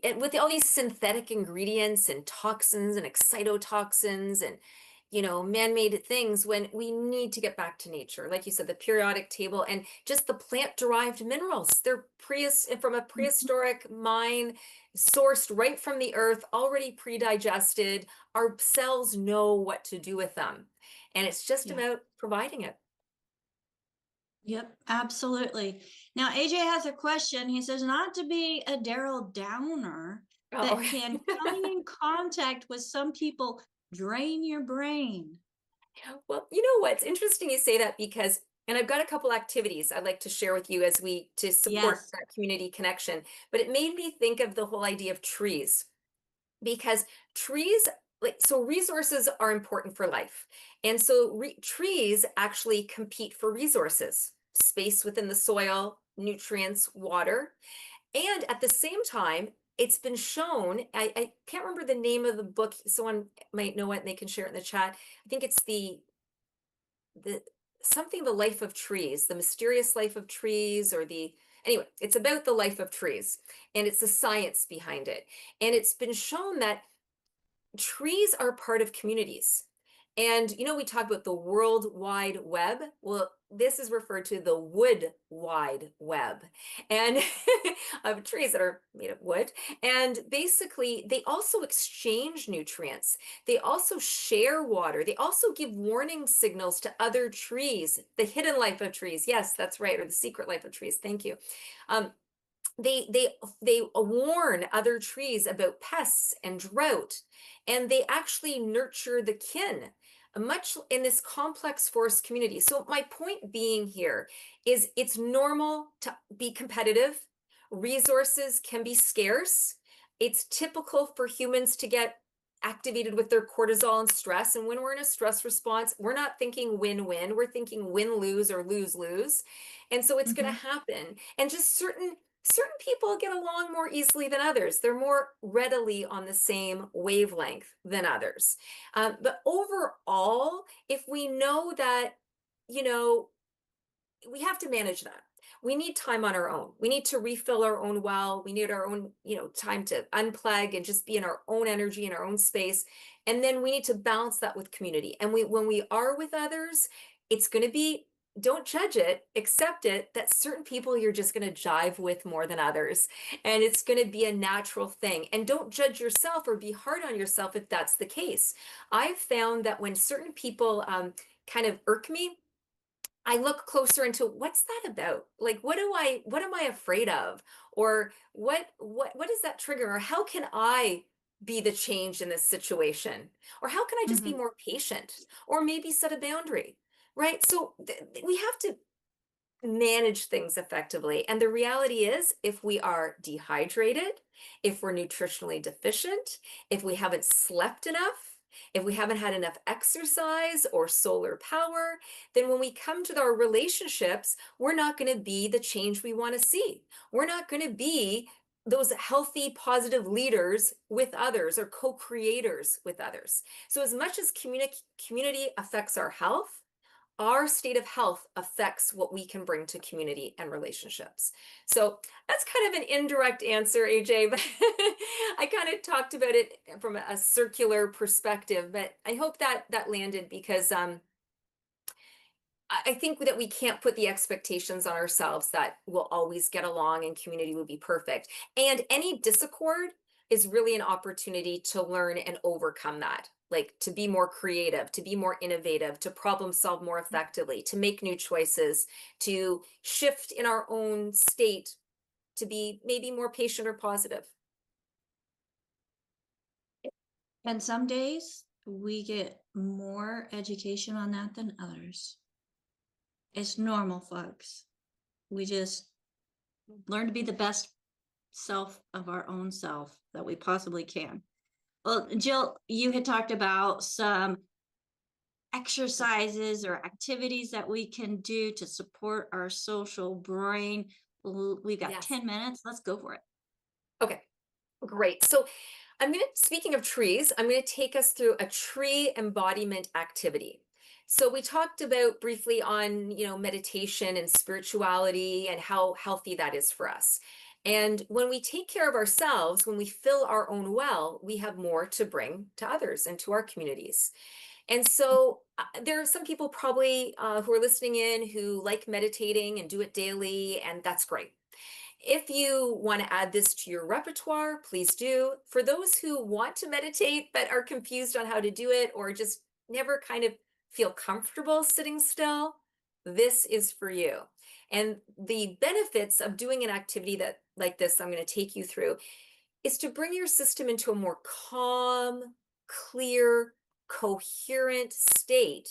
And with all these synthetic ingredients and toxins and excitotoxins and man-made things, when we need to get back to nature, like you said, the periodic table and just the plant-derived minerals. They're from a prehistoric mine, sourced right from the earth, already pre-digested. Our cells know what to do with them, and it's just about providing it. Yep, absolutely. Now, AJ has a question. He says, not to be a Daryl Downer, but can coming in contact with some people drain your brain? Well, you know what's interesting you say that, because, and I've got a couple activities I'd like to share with you to support that community connection. But it made me think of the whole idea of trees, because trees, so resources are important for life. And so trees actually compete for resources, space within the soil, nutrients, water. And at the same time, it's been shown, I can't remember the name of the book. Someone might know it and they can share it in the chat. I think it's the something, the life of trees, the mysterious life of trees, anyway, it's about the life of trees, and it's the science behind it. And it's been shown that trees are part of communities. And we talk about the World Wide Web. Well, this is referred to the wood wide web and of trees that are made of wood. And basically, they also exchange nutrients. They also share water. They also give warning signals to other trees, the hidden life of trees. Yes, that's right. Or the secret life of trees. Thank you. They warn other trees about pests and drought, and they actually nurture the kin much in this complex forest community. So my point being here is it's normal to be competitive. Resources can be scarce. It's typical for humans to get activated with their cortisol and stress. And when we're in a stress response, we're not thinking win-win, we're thinking win-lose or lose-lose. And so it's going to happen. And just certain people get along more easily than others. They're more readily on the same wavelength than others. But overall, if we know that, you know, we have to manage that. We need time on our own. We need to refill our own well. We need our own, you know, time to unplug and just be in our own energy, in our own space. And then we need to balance that with community. And when we are with others, it's going to be, don't judge it, accept it, that certain people you're just going to jive with more than others. And it's going to be a natural thing. And don't judge yourself or be hard on yourself if that's the case. I've found that when certain people kind of irk me, I look closer into what's that about? Like, what am I afraid of? Or what is that trigger? Or how can I be the change in this situation? Or how can I just be more patient? Or maybe set a boundary, right? So we have to manage things effectively. And the reality is, if we are dehydrated, if we're nutritionally deficient, if we haven't slept enough, if we haven't had enough exercise or solar power, then when we come to our relationships, we're not going to be the change we want to see. We're not going to be those healthy, positive leaders with others or co-creators with others. So as much as community affects our health, our state of health affects what we can bring to community and relationships. So that's kind of an indirect answer, AJ, but I kind of talked about it from a circular perspective, but I hope that landed, because I think that we can't put the expectations on ourselves that we'll always get along and community will be perfect. And any discord is really an opportunity to learn and overcome that. Like to be more creative, to be more innovative, to problem solve more effectively, to make new choices, to shift in our own state, to be maybe more patient or positive. And some days we get more education on that than others. It's normal, folks. We just learn to be the best self of our own self that we possibly can. Well, Jill, you had talked about some exercises or activities that we can do to support our social brain. We've got 10 minutes. Let's go for it. Okay, great. So speaking of trees, I'm going to take us through a tree embodiment activity. So we talked about briefly on, meditation and spirituality and how healthy that is for us. And when we take care of ourselves, when we fill our own well, we have more to bring to others and to our communities. And so there are some people probably who are listening in who like meditating and do it daily, and that's great. If you want to add this to your repertoire, please do. For those who want to meditate but are confused on how to do it or just never kind of feel comfortable sitting still, this is for you. And the benefits of doing an activity like this I'm going to take you through is to bring your system into a more calm, clear, coherent state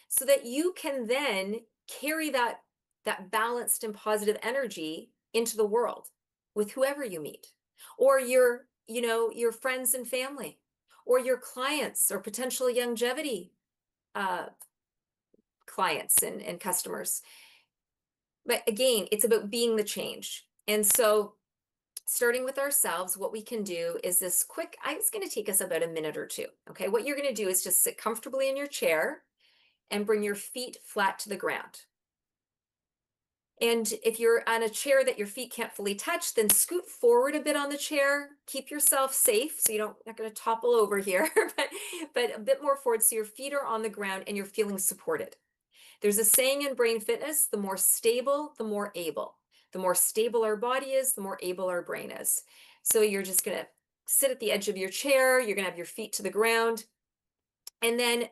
so that you can then carry that balanced and positive energy into the world with whoever you meet, or your friends and family, or your clients or potential longevity clients and customers. But again, it's about being the change. And so starting with ourselves, what we can do is this quick, it's going to take us about a minute or two. Okay, what you're going to do is just sit comfortably in your chair and bring your feet flat to the ground. And if you're on a chair that your feet can't fully touch, then scoot forward a bit on the chair. Keep yourself safe so you're not going to topple over here, but a bit more forward so your feet are on the ground and you're feeling supported. There's a saying in brain fitness, the more stable, the more able. The more stable our body is, the more able our brain is. So you're just going to sit at the edge of your chair, you're going to have your feet to the ground, and then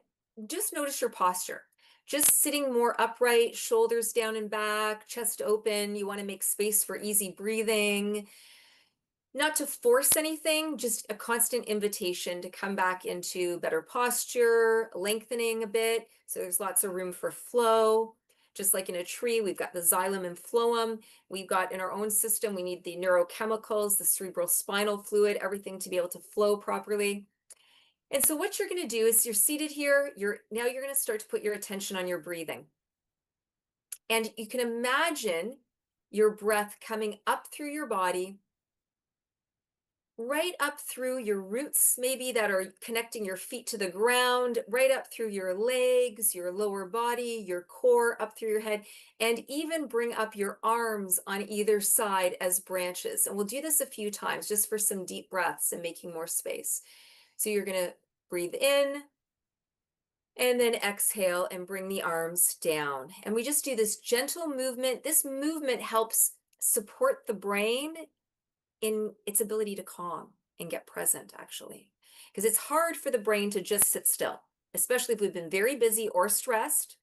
just notice your posture. Just sitting more upright, shoulders down and back, chest open. You want to make space for easy breathing. Not to force anything, just a constant invitation to come back into better posture, lengthening a bit. So there's lots of room for flow. Just like in a tree, we've got the xylem and phloem. We've got in our own system, we need the neurochemicals, the cerebral spinal fluid, everything to be able to flow properly. And so what you're going to do is you're seated here, now you're going to start to put your attention on your breathing. And you can imagine your breath coming up through your body, right up through your roots, maybe that are connecting your feet to the ground, right up through your legs, your lower body, your core, up through your head, and even bring up your arms on either side as branches. And we'll do this a few times just for some deep breaths and making more space. So you're going to breathe in and then exhale and bring the arms down. And we just do this gentle movement. This movement helps support the brain in its ability to calm and get present, actually, because it's hard for the brain to just sit still, especially if we've been very busy or stressed.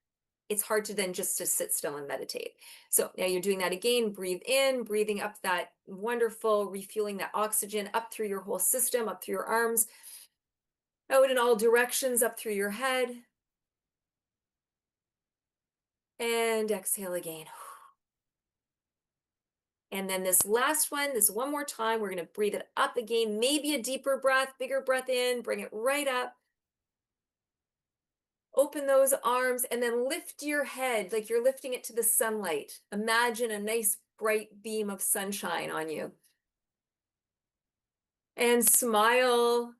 It's hard to then just to sit still and meditate. So now you're doing that again. Breathe in, breathing up that wonderful, refueling that oxygen up through your whole system, up through your arms, out in all directions, up through your head. And exhale again. And then this last one, this one more time, we're going to breathe it up again, maybe a deeper breath, bigger breath in, bring it right up. Open those arms and then lift your head like you're lifting it to the sunlight. Imagine a nice bright beam of sunshine on you. And smile.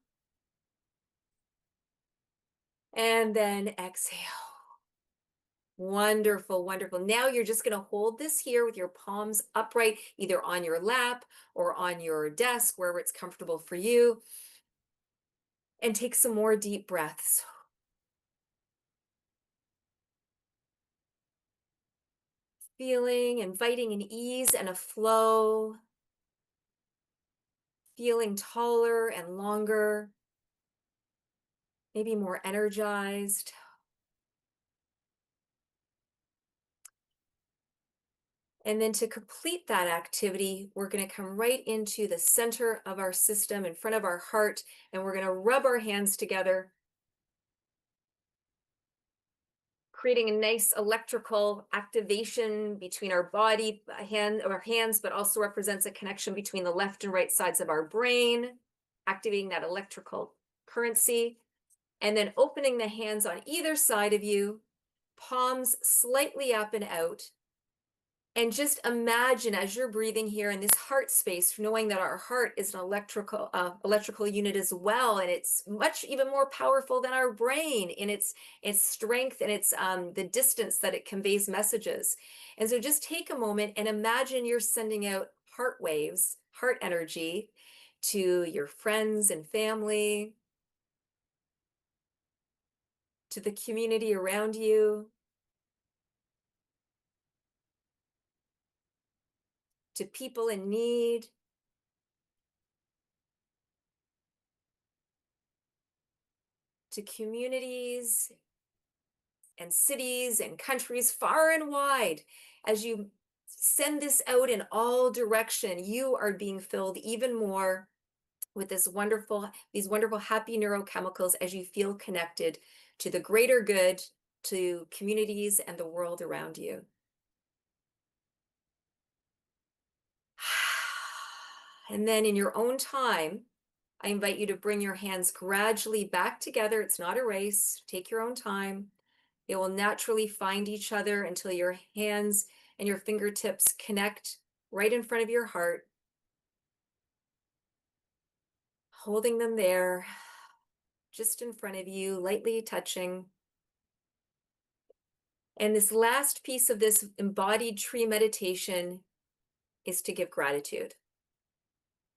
And then exhale. Wonderful, wonderful. Now you're just going to hold this here with your palms upright, either on your lap or on your desk, wherever it's comfortable for you. And take some more deep breaths. Feeling, inviting an ease and a flow. Feeling taller and longer. Maybe more energized. And then to complete that activity, we're going to come right into the center of our system in front of our heart, and we're going to rub our hands together, creating a nice electrical activation between our body, our hands, but also represents a connection between the left and right sides of our brain, activating that electrical currency, and then opening the hands on either side of you, palms slightly up and out. And just imagine as you're breathing here in this heart space, knowing that our heart is an electrical unit as well, and it's much even more powerful than our brain in its strength and its the distance that it conveys messages. And so just take a moment and imagine you're sending out heart waves, heart energy to your friends and family, to the community around you, to people in need, to communities and cities and countries far and wide. As you send this out in all direction, you are being filled even more with these wonderful happy neurochemicals as you feel connected to the greater good, to communities and the world around you. And then in your own time, I invite you to bring your hands gradually back together. It's not a race. Take your own time. They will naturally find each other until your hands and your fingertips connect right in front of your heart. Holding them there, just in front of you, lightly touching. And this last piece of this embodied tree meditation is to give gratitude.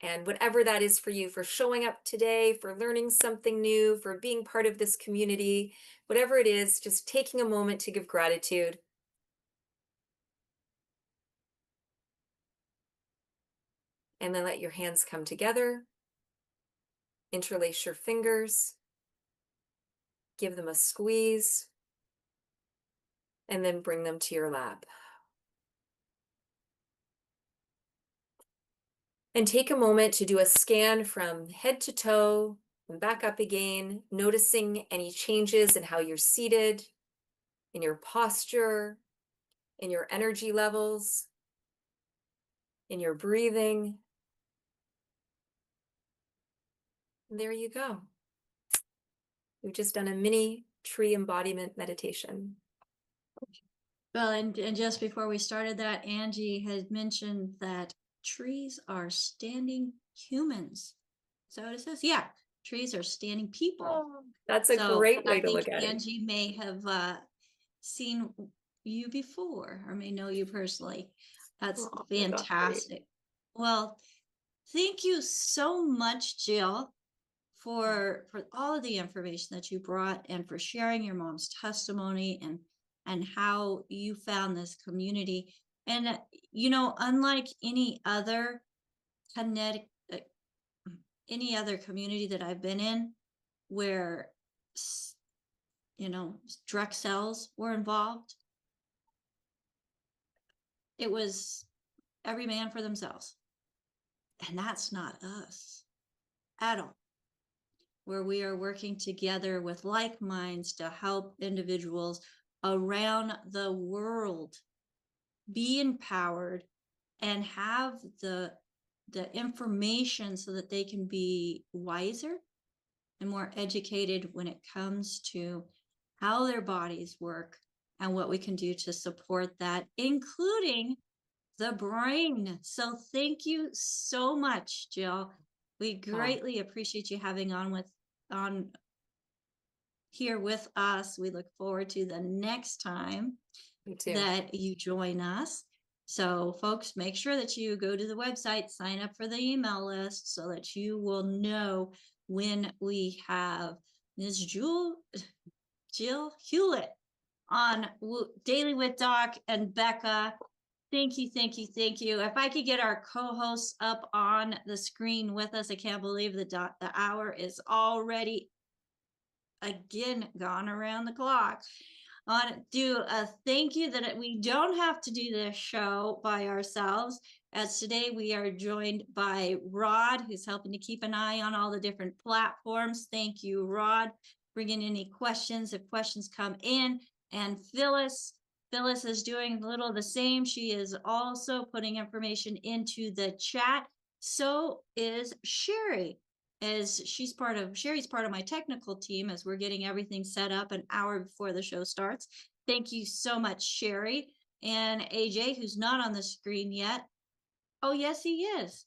And whatever that is for you, for showing up today, for learning something new, for being part of this community, whatever it is, just taking a moment to give gratitude. And then let your hands come together, interlace your fingers, give them a squeeze, and then bring them to your lap. And take a moment to do a scan from head to toe and back up again, noticing any changes in how you're seated, in your posture, in your energy levels, in your breathing. And there you go. We've just done a mini tree embodiment meditation. Well, and just before we started that, Angie had mentioned that trees are standing humans. So it says, yeah, trees are standing people. That's a So great way I to think look at it. Angie may have seen you before or may know you personally. That's Oh, that's great. fantastic. Well, thank you so much, Jill, for all of the information that you brought and for sharing your mom's testimony and how you found this community. And you know, unlike any other kinetic any other community that I've been in where you know direct cells were involved, it was every man for themselves, and that's not us at all. Where we are working together with like minds to help individuals around the world be empowered and have the information so that they can be wiser and more educated when it comes to how their bodies work and what we can do to support that, including the brain. So thank you so much, Jill. We greatly appreciate you having on here with us. We look forward to the next time that you join us. So folks, make sure that you go to the website, sign up for the email list so that you will know when we have Ms. Jill Hewlett on Daily with Doc and Becca. Thank you, thank you, thank you. If I could get our co-hosts up on the screen with us, I can't believe the hour is already again gone around the clock. Do a thank you that we don't have to do this show by ourselves, as today we are joined by Rod, who's helping to keep an eye on all the different platforms. Thank you, Rod. Bring in any questions if questions come in. And Phyllis is doing a little the same. She is also putting information into the chat. So is Sherry, as Sherry's part of my technical team as we're getting everything set up an hour before the show starts. Thank you so much, Sherry. And AJ, who's not on the screen yet. Oh, yes, he is.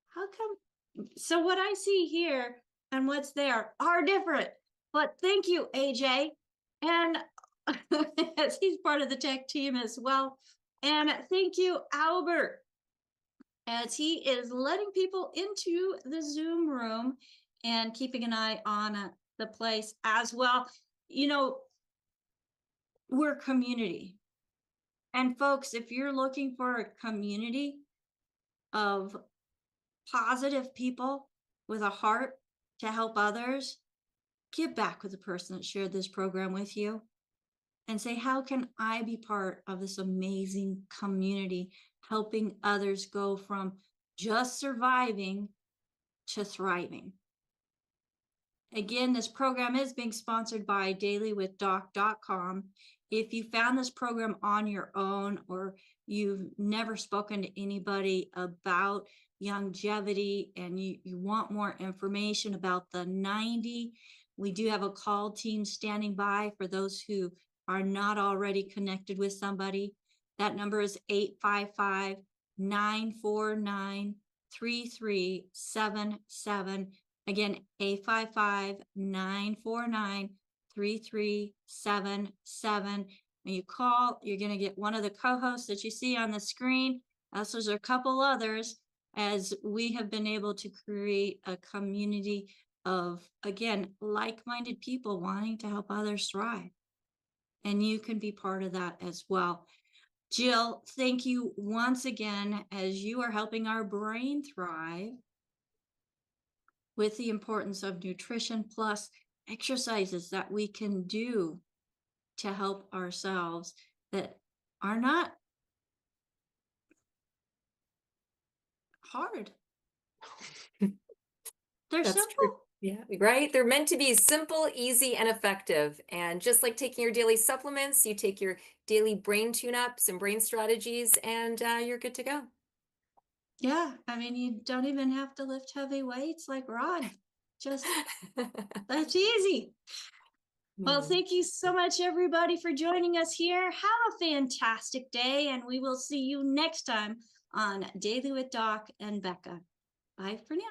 How come? So what I see here and what's there are different. But thank you, AJ. And as he's part of the tech team as well. And thank you, Albert, as he is letting people into the Zoom room and keeping an eye on the place as well. You know, we're community. And folks, if you're looking for a community of positive people with a heart to help others, get back with the person that shared this program with you and say, how can I be part of this amazing community, helping others go from just surviving to thriving? Again, this program is being sponsored by dailywithdoc.com. If you found this program on your own or you've never spoken to anybody about longevity and you want more information about the 90, we do have a call team standing by for those who are not already connected with somebody. That number is 855-949-3377. Again, 855-949-3377. When you call, you're going to get one of the co-hosts that you see on the screen. So there's a couple others. as we have been able to create a community of, again, like-minded people wanting to help others thrive. And you can be part of that as well. Jill, thank you once again as you are helping our brain thrive with the importance of nutrition plus exercises that we can do to help ourselves that are not hard. They're That's simple. true. Yeah, right. They're meant to be simple, easy, and effective. And just like taking your daily supplements, you take your daily brain tune-ups and brain strategies, and you're good to go. Yeah, I mean, you don't even have to lift heavy weights like Rod. Just that's easy. Well, thank you so much, everybody, for joining us here. Have a fantastic day, and we will see you next time on Daily with Doc and Becca. Bye for now.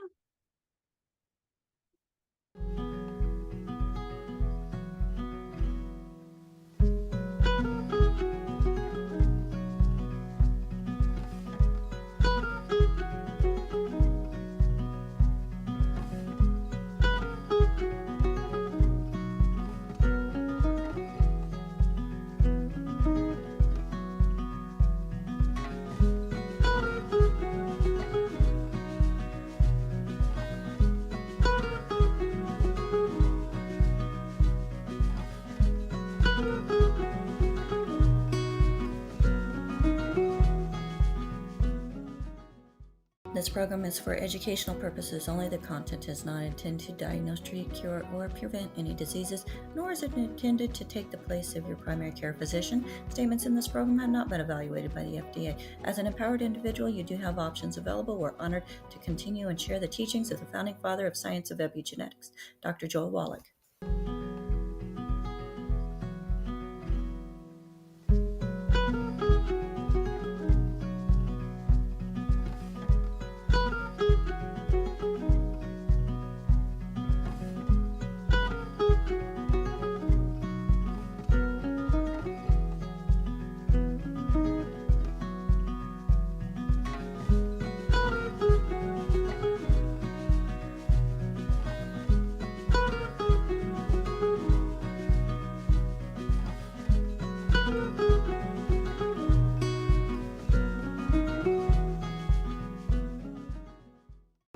This program is for educational purposes only. The content is not intended to diagnose, treat, cure, or prevent any diseases, nor is it intended to take the place of your primary care physician. Statements in this program have not been evaluated by the FDA. As an empowered individual, you do have options available. We're honored to continue and share the teachings of the founding father of science of epigenetics, Dr. Joel Wallach.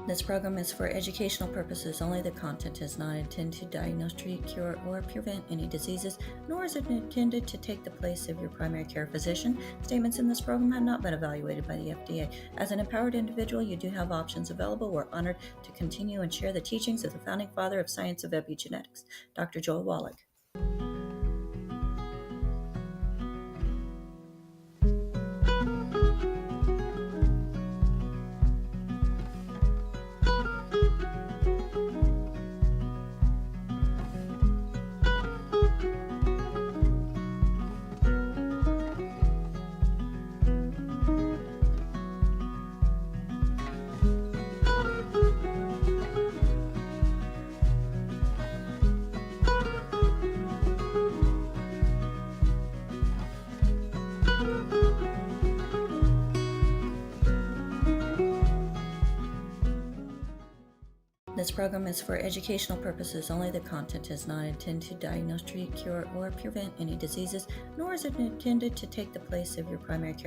This program is for educational purposes only. The content is not intended to diagnose, treat, cure, or prevent any diseases, nor is it intended to take the place of your primary care physician. Statements in this program have not been evaluated by the FDA. As an empowered individual, you do have options available. We're honored to continue and share the teachings of the founding father of science of epigenetics, Dr. Joel Wallach. This program is for educational purposes only. The content is not intended to diagnose, treat, cure, or prevent any diseases, nor is it intended to take the place of your primary care